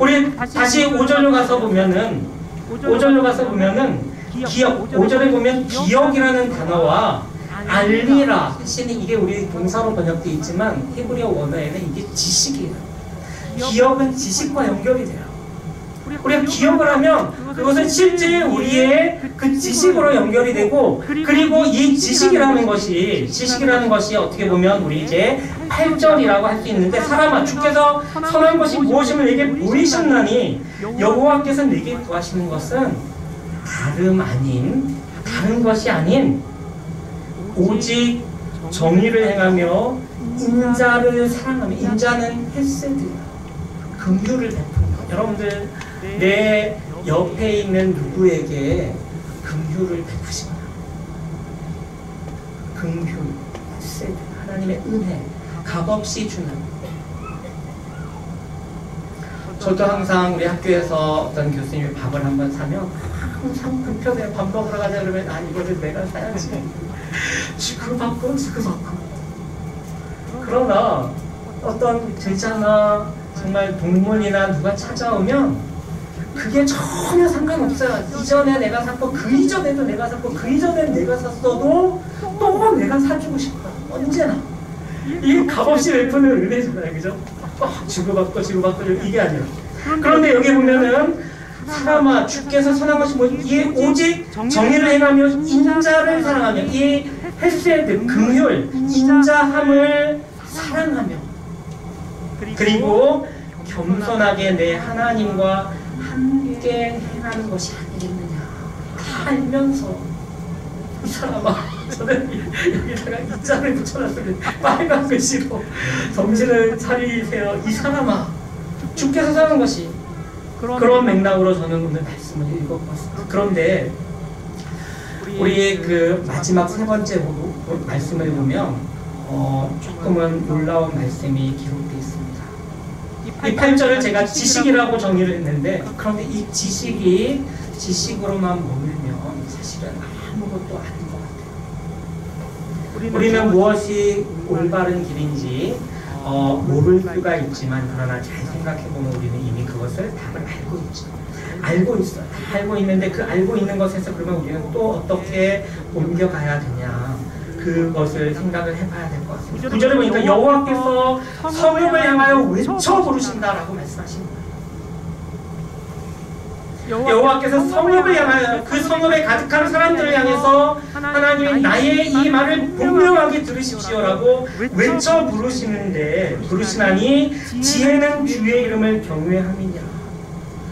우리 다시 5절로 가서 보면은 5절에 보면 기억이라는 단어와 알리라 사실은 이게 우리 동사로 번역되어 있지만 히브리어 원어에는 이게 지식이에요. 기억은 지식과 연결이 돼요. 우리가 기억을 하면 그것은 실제 우리의 그 지식으로 연결이 되고 그리고 이 지식이라는 것이 어떻게 보면 우리 이제 8절이라고 할 수 있는데 사람아 주께서 선한 것이 무엇임을 내게 보이셨나니 여호와께서 내게 구하시는 것은 다른 것이 아닌 오직 정의를 행하며 인자를 사랑하며 인자는 헤세드예요. 긍휼을 베푼다. 여러분들 내 옆에 있는 누구에게 긍휼을 베푸십니다. 긍휼, 헤세드, 하나님의 은혜, 값없이 주는. 저도 항상 우리 학교에서 어떤 교수님이 밥을 한번 사면 항상 불편해요. 밥 먹으러 가자 그러면 이거를 내가 사야지. 지그받고 그러나 어떤 제자나 정말 동문이나 누가 찾아오면 그게 전혀 상관없어요. 이전에 내가 샀고 그 이전에도 내가 샀고 그 이전엔 내가 샀어도 또 내가 사주고 싶어요. 언제나. 이게 값없이 베푸는 은혜잖아요. 그죠? 주고받고 이게 아니라. 그런데 여기 보면은 사람아 주께서 선한 것이 뭐 이에 오직 정의를 행하며 인자를 사랑하며 이 헤세드 긍휼 인자함을 사랑하며 그리고 겸손하게 내 하나님과 함께 행하는 것이 아니겠느냐. 다 알면서 이 사람아 저는 여기다가 이자를 붙여놨습니다. 빨간 글씨로 정신을 차리세요. 이 사람아 주께서 사는 것이 그런 맥락으로 저는 오늘 말씀을 읽어봤습니다. 그런데 우리 그 마지막 세 번째 말씀을 보면 조금은 놀라운 말씀이 기록되어 있습니다. 이 8절을 제가 지식이라고 정의를 했는데 그런데 이 지식이 지식으로만 모르면 사실은 아무것도 아닌 것 같아요. 우리는 무엇이 올바른 길인지 모를 수가 있지만 그러나 잘 생각해보면 우리는 이미 그것을 답을 알고 있죠. 알고 있어요. 다 알고 있는데 그 알고 있는 것에서 그러면 우리는 또 어떻게 옮겨가야 되냐 그것을 생각을 해봐야 될 것 같습니다. 9절에 보니까 여호와께서 성읍을 향하여 외쳐 부르신다라고 말씀하십니다. 여호와께서 성읍을 향하여 그 성읍에 가득한 사람들을 향해서 하나님이 나의 이 말을 분명하게 들으십시오라고 외쳐 부르시나니 지혜는 주의 이름을 경외함이냐.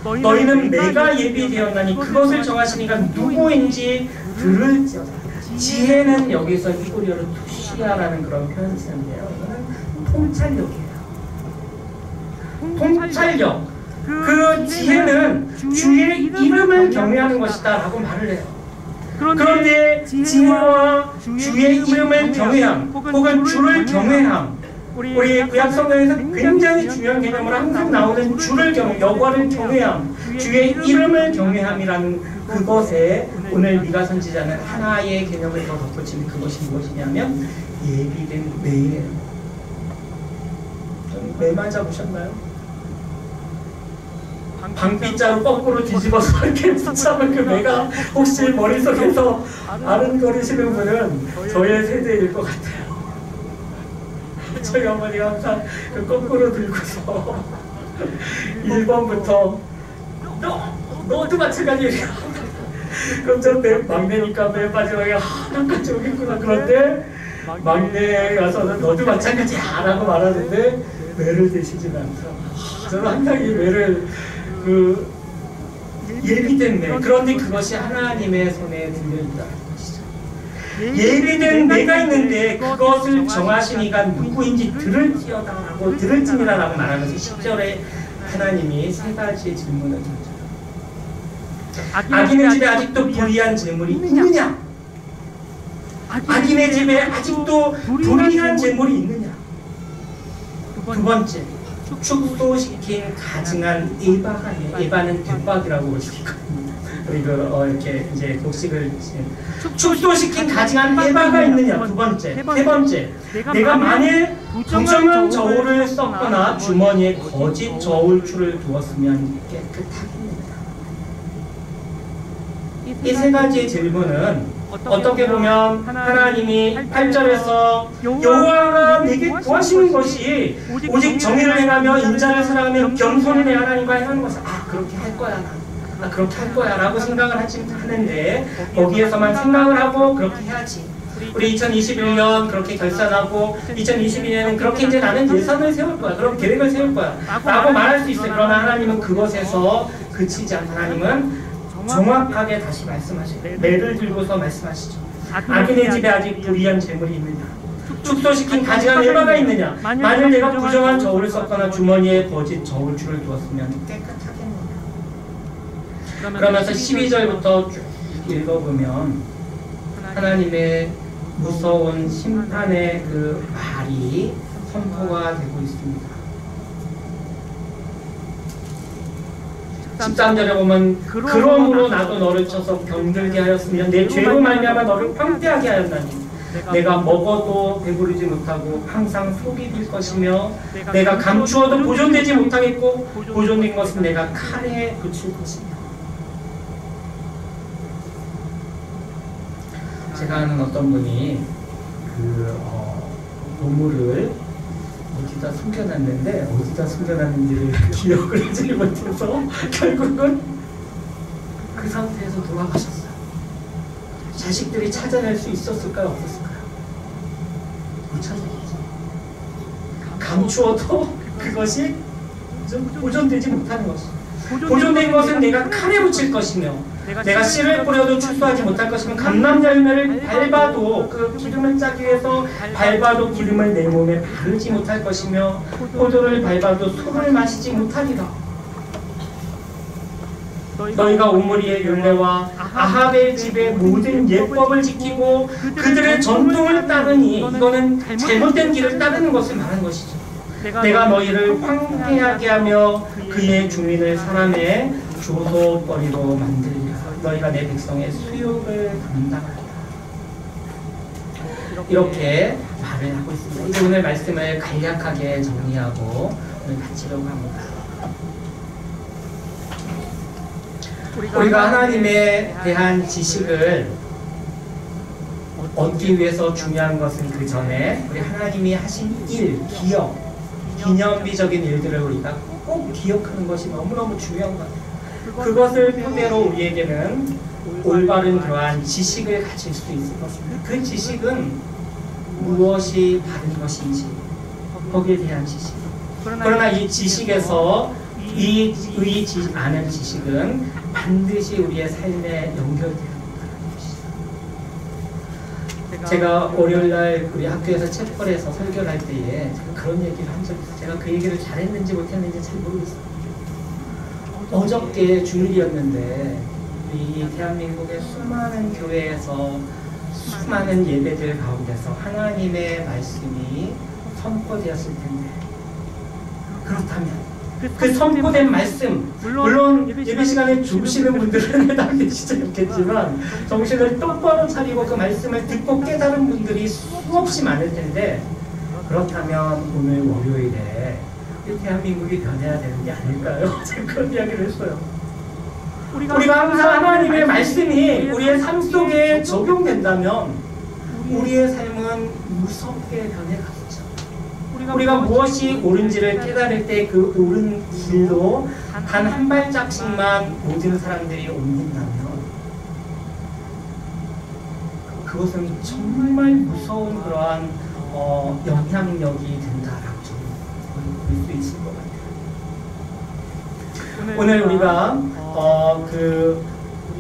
너희는 내가 예비되었나니 그것을 정하시니까 누구인지 들을지어다. 지혜는 여기서 히브리어로 투시아라는 그런 표현이 쓰는데요. 이거는 통찰력이에요. 통찰력. 그 지혜는 주의 이름을 경외하는 것이다 라고 말을 해요. 그런데 지혜와 주의 이름을 경외함 혹은 주를 경외함, 우리 구약 성경에서 굉장히 중요한 개념으로 항상 나오는 주를 여호와를 경외함, 주의 이름을 경외함이라는 그것에 오늘 미가 선지자는 하나의 개념을 더 덧붙이는 그것이 무엇이냐면 예비된 매예요. 매 맞아보셨나요? 방빗자루 거꾸로 뒤집어서 이렇게 붙잡은 그 매가 혹시 머릿속에서 아른거리시는 분은 저의 세대일 것 같아요. 저희 어머니가 항상 그 거꾸로 들고서 1번부터 너도 마찬가지예요. 그럼 저 막내니까 맨 마지막에 하나까지 오겠구나. 그런데 막내에 가서는 너도 마찬가지야 라고 말하는데 매를 대시지는 않더라고요. 저는 항상 이 매를 예비된 매, 그런데 그것이 하나님의 손에 들려있다는 것이죠. 예비된 매가 있는데 그것을 정하시니까 누구인지 들을지어다라고 들을지니라라고 말하면서 10절에 하나님이 세 가지의 질문을 던져요. 악인의 집에 아직도 불의한 재물이 있느냐? 악인의 집에 아직도 불의한 재물이 있느냐? 두 번째, 축소시킨 가증한 에바가 있느냐? 에바는 뒷박이라고 볼 수 있거든요. 그리고 이렇게 이제 곡식을 축소시킨 가증한 에바가 있느냐? 두 번째, 세 번째, 내가 만일 부정한 저울을 썼거나 주머니에 거짓 저울추를 두었으면 깨끗하겠느냐? 이 세 가지의 질문은 어떻게 보면 하나님이 8절에서 여호와가 내게 구하시는 것이 오직 정의를 행하며 인자를 사랑하며 겸손히 내 하나님과 행하는 것을 그렇게 할 거야 나 그렇게 할 거야 라고 생각을 하는데 거기에서만 생각을 하고 그렇게 해야지. 우리 2021년 그렇게 결산하고 2022년은 그렇게 이제 나는 예산을 세울 거야, 그런 계획을 세울 거야 라고 말할 수 있어요. 그러나 하나님은 그것에서 그치지 않고 하나님은 정확하게 다시 말씀하시고 매를 들고서 말씀하시죠. 악인의 집에 아직 불의한 재물이 있느냐? 축소시킨 가증한 에바가 있느냐? 만일 내가 부정한 저울을 썼거나 주머니에 거짓 저울추를 두었으면 깨끗하겠느냐? 그러면서 12절부터 쭉 읽어보면 하나님의 무서운 심판의 그 말이 선포가 되고 있습니다. 13절에 보면 그러므로 나도 너를 쳐서 병들게 하였으며 내 죄로 말미암아 너를 황폐하게 하였나니 내가 먹어도 배부르지 못하고 항상 속이 빌 것이며 내가 감추어도 보존되지 못하겠고 보존된 것은 내가 칼에 붙일 것이며. 제가 아는 어떤 분이 보물을 어디다 숨겨놨는데 어디다 숨겨놨는지를 기억을 하지 못해서 결국은 그 상태에서 돌아가셨어요. 자식들이 찾아낼 수 있었을까요? 없었을까요? 못 찾아냈죠. 감추어도 그것이 보존되지 못하는 것이죠. 보존된 것은 내가 칼에 붙일 것이며 내가 씨를 뿌려도 출소하지 못할 것이며 감람 열매를 밟아도 그 기름을 짜기 위해서 밟아도 기름을 내 몸에 바르지 못할 것이며 포도를 밟아도 술을 마시지 못하리라. 너희가 오므리의 율례와 아합의 집의 모든 예법을 지키고 그들의 전통을 따르니 이거는 잘못된 길을 따르는 것을 말하는 것이죠. 내가 너희를 황폐하게 하며 그의 주민을 사람의 조소거리로 만들리라. 너희가 내 백성의 수욕을 감당하리라. 이렇게 말을 하고 있습니다. 이제 오늘 말씀을 간략하게 정리하고 오늘 마치려고 합니다. 우리가 하나님에 대한 지식을 얻기 위해서 중요한 것은 그 전에 우리 하나님이 하신 일, 기념비적인 일들을 우리가 꼭 기억하는 것이 너무너무 중요한 것 같아요. 그것을 토대로 우리에게는 올바른 그러한 지식을 가질 수 있을 것입니다. 그 지식은 무엇이 바른 것인지 거기에 대한 지식. 그러나 이 지식에서 아는 지식은 반드시 우리의 삶에 연결되는 것입니다. 제가 월요일날 우리 학교에서 채플에서 설교를 할 때에 제가 그런 얘기를 한 적이 있어요. 제가 그 얘기를 잘했는지 못했는지 잘 모르겠어요. 어저께 주일이었는데 이 대한민국의 수많은 교회에서 수많은 예배들 가운데서 하나님의 말씀이 선포되었을 텐데 그렇다면 그 선포된 말씀, 물론 예배 시간에 주무시는 분들은 다 계시지 않겠지만 정신을 똑바로 차리고 그 말씀을 듣고 깨달은 분들이 수없이 많을 텐데 그렇다면 오늘 월요일에 대한민국이 변해야 되는 게 아닐까요? 제가 그런 이야기를 했어요. 우리가 항상 하나님의 말씀이 우리의 삶 속에 적용된다면 우리의 삶은 무섭게 변해가겠죠. 우리가 무엇이 옳은지를 깨달을 때 그 옳은 길로 단 한 발짝씩만 모든 사람들이 옮긴다면 그것은 정말 무서운 그러한 영향력이 된다라고 볼 수 있을 것 같아요. 오늘 우리가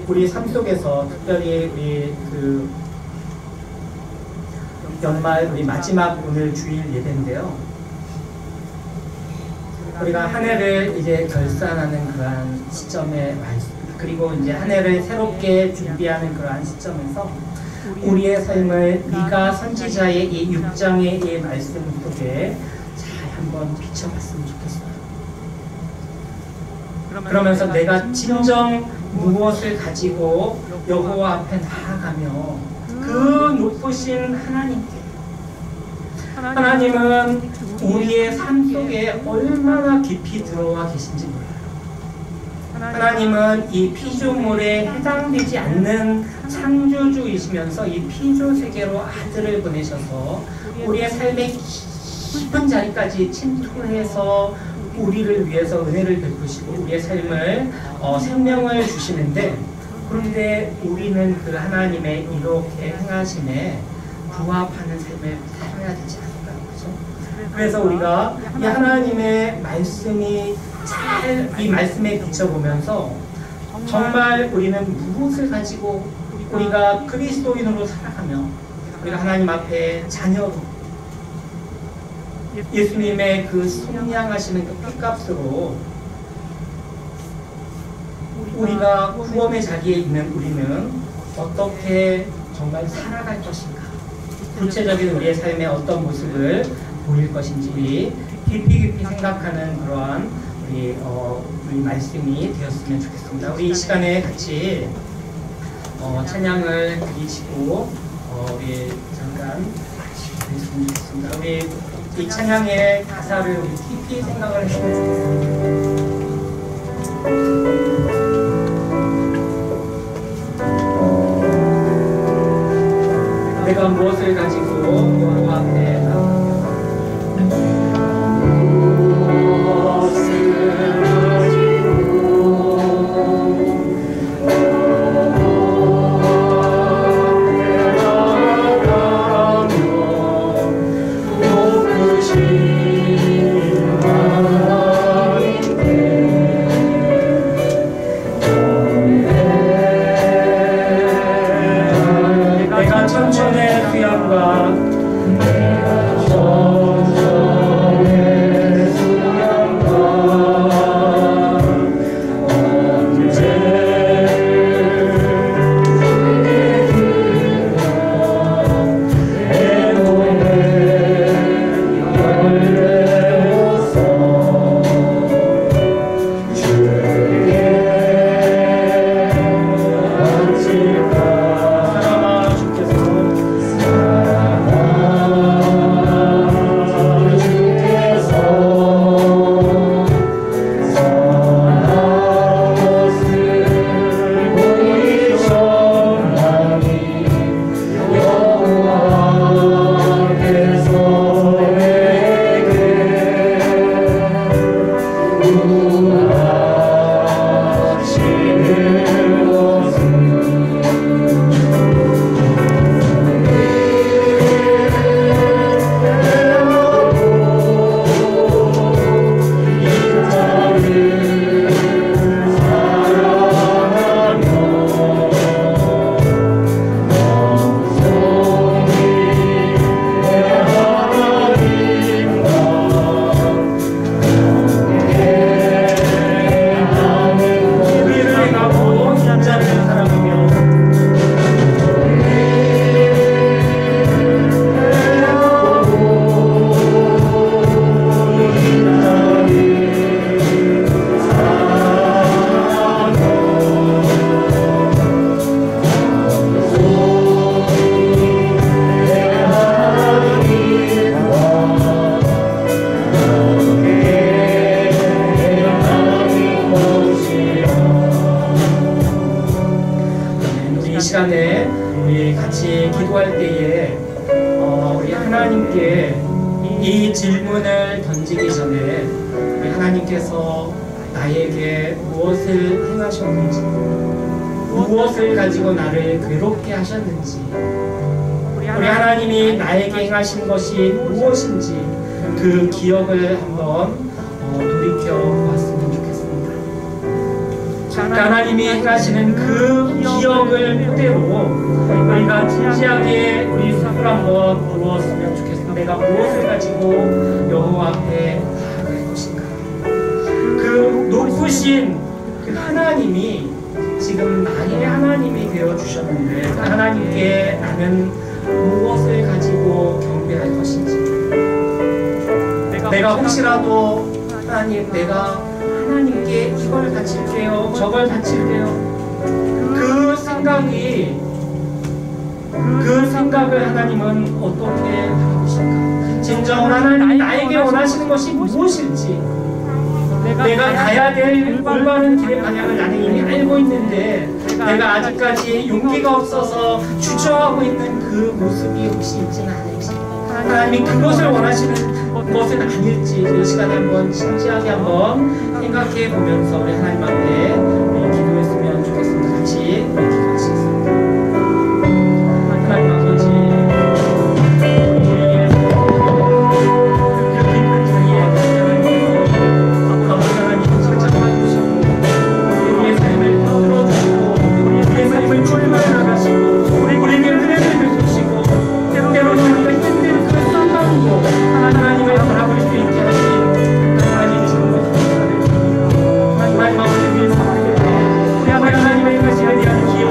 우리 삶 속에서 특별히 우리 연말 우리 마지막 오늘 주일 예배인데요. 우리가 한 해를 이제 결산하는 그러한 시점에 그리고 이제 한 해를 새롭게 준비하는 그러한 시점에서 우리의 삶을 미가 선지자의 이 6장의 이 말씀 속에 잘 한번 비춰봤으면 좋겠어요. 그러면서 내가 진정 무엇을 가지고 여호와 앞에 나아가며 그 높으신 하나님은 우리의 삶 속에 얼마나 깊이 들어와 계신지 몰라요. 하나님은 이 피조물에 해당되지 않는 창조주이시면서 이 피조 세계로 아들을 보내셔서 우리의 삶의 깊은 자리까지 침투해서 우리를 위해서 은혜를 베푸시고 우리의 삶을 생명을 주시는데 그런데 우리는 그 하나님의 이렇게 행하심에 부합하는 삶을 살아야 되지 않을까요? 그렇죠? 그래서 우리가 이 하나님의 말씀이 잘 이 말씀에 비춰보면서 정말 우리는 무엇을 가지고 우리가 그리스도인으로 살아가며 우리가 하나님 앞에 자녀로 예수님의 그 속량하시는 그 피값으로 우리가 구원의 자리에 있는 우리는 어떻게 정말 살아갈 것인가, 구체적인 우리의 삶의 어떤 모습을 보일 것인지 깊이 생각하는 그러한 우리 말씀이 되었으면 좋겠습니다. 우리 이 시간에 같이 찬양을 드리시고 우리 잠깐 했으면 좋겠습니다. 우리 이 찬양의 가사를 우리 깊이 생각을 했으면 좋겠습니다. 내가 무엇을 가지고 여호와 앞에 천천의 수양과 시간에 우리 같이 기도할 때에 우리 하나님께 이 질문을 던지기 전에 우리 하나님께서 나에게 무엇을 행하셨는지, 무엇을 가지고 나를 괴롭게 하셨는지, 우리 하나님이 나에게 행하신 것이 무엇인지 그 기억을 한번 돌이켜 보았으면 좋겠습니다. 하나님이 행하시는 그 기억을 토대로 우리가 진지하게 우리 삶을 한번 물었으면 좋겠습니다. 내가 무엇을 가지고 여호와 앞에 나아갈 것인가? 그 높으신 그 하나님이 지금 나의 하나님이 되어 주셨는데 그 하나님께 나는 무엇을 가지고 경배할 것인지, 내가 혹시라도 하나님, 내가 하나님께 이걸 바칠게요, 저걸 바칠게요, 그 생각을 하나님은 어떻게 하실까? 진정 하나님 나에게 원하시는 것이 무엇일지, 내가 가야 될 올바른 길의 방향을 나는 이미 알고 있는데 내가 아직까지 용기가 없어서 주저하고 있는 그 모습이 혹시 있지는 않을지, 하나님이 그것을 원하시는 것은 아닐지 이 시간에 한번 진지하게 한번 생각해 보면서 우리 하나님 앞에 기도했으면 좋겠습니다. 같이 기도하시겠습니다. 하나님 아버지, 우리에게 그 깊은 자리에 하나님 찾아와 주시고 우리의 삶을 들어주시고 우리의 삶을 출발하시고 우리에게 은혜를 베푸시고 때로는 우리가 힘든 그 순간도 하나님을 바라볼 수 있게 하신 하나님 정말 감사드립니다. 하나님 아버지, 우리 하나님의 것에 대한 기억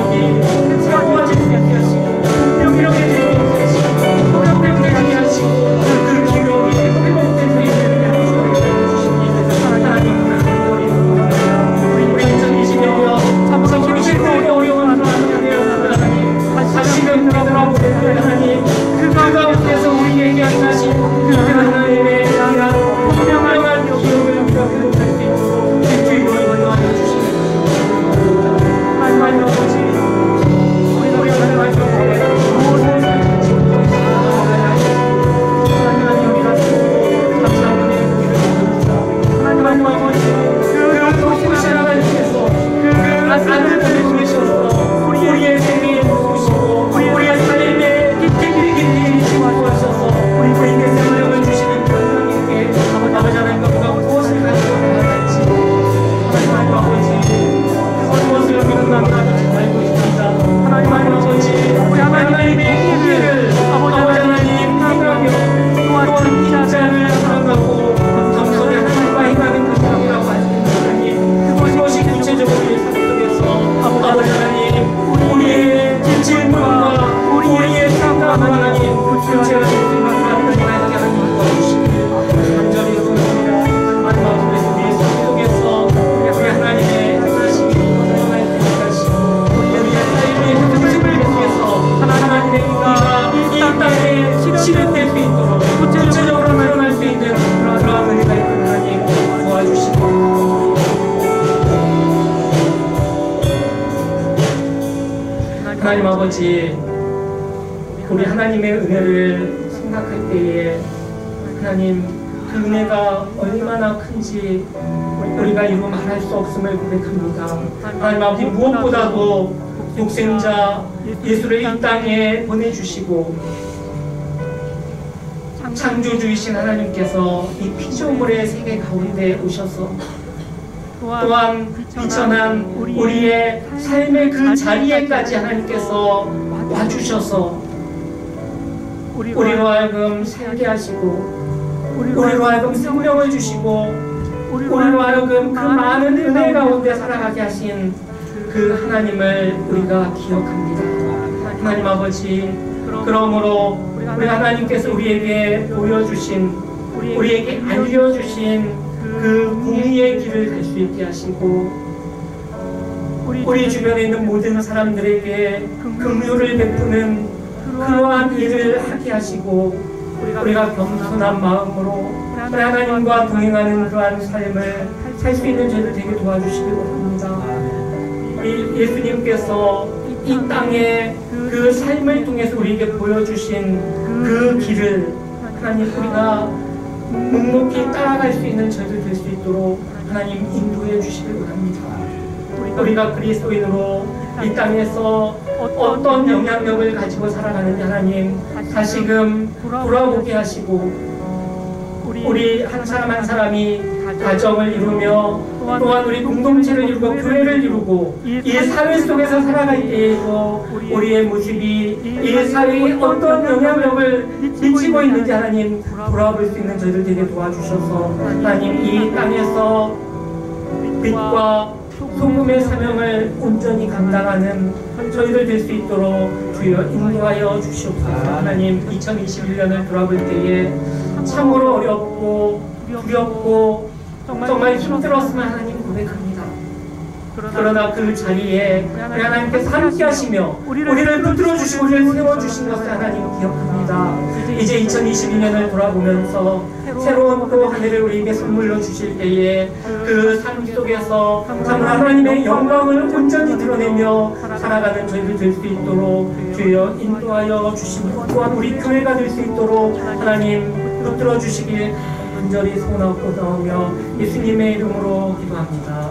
하나님 아버지, 우리 하나님의 은혜를 생각할 때에 하나님 그 은혜가 얼마나 큰지 우리가 이루 말할 수 없음을 고백합니다. 하나님 아버지, 무엇보다도 독생자 예수를 이 땅에 보내주시고 창조주이신 하나님께서 이 피조물의 세계 가운데 오셔서 또한 비천한 우리의 삶의 그 자리에까지 하나님께서 와주셔서 우리로 하여금 살게 하시고 우리로 하여금 생명을 주시고 우리로 하여금 그 많은 은혜 가운데 살아가게 하신 그 하나님을 우리가 기억합니다. 하나님 아버지, 그러므로 우리 하나님께서 우리에게 보여주신, 우리에게 알려주신 그 공의의 길을 갈 수 있게 하시고 우리 주변에 있는 모든 사람들에게 긍휼을 베푸는 그러한 일을 하게 하시고 우리가 겸손한 마음으로 우리 하나님과 동행하는 그러한 삶을 살 수 있는 저희를 되게 도와주시기 바랍니다. 예수님께서 이 땅에 그 삶을 통해서 우리에게 보여주신 그 길을 하나님 우리가 묵묵히 따라갈 수 있는 저희들 될 수 있도록 하나님 인도해 주시길 바랍니다. 우리가 그리스도인으로 이 땅에서 어떤 영향력을 가지고 살아가는지 하나님 다시금 돌아보게 하시고 우리 한 사람 한 사람이 가정을 이루며 또한 우리 공동체를 이루고 교회를 이루고 이 사회 속에서 살아갈 때에도 우리의 모습이 이 사회에 어떤 영향력을 미치고 있는지 하나님 돌아볼 수 있는 저희를 되게 도와주셔서 하나님 이 땅에서 빛과 소금의 사명을 온전히 감당하는 저희들 될 수 있도록 주여 인도하여 주시옵소서. 하나님 2021년을 돌아볼 때에 참으로 어렵고 두렵고 정말 힘들었으면 하나님 고백합니다. 그러나 그 자리에 우리 하나님께서 함께 하시며 우리를 붙들어 주시고 우리를 세워주신 것을 하나님 기억합니다. 이제 2022년을 돌아보면서 새로운 또 한 해를 우리에게 선물로 주실 때에 그 삶 속에서 참 하나님의 영광을 온전히 드러내며 살아가는 저희들 될 수 있도록 주여 인도하여 주시고 또한 우리 교회가 될 수 있도록 하나님 붙들어 주시길 간절히 소원하고 나오며 예수님의 이름으로 기도합니다.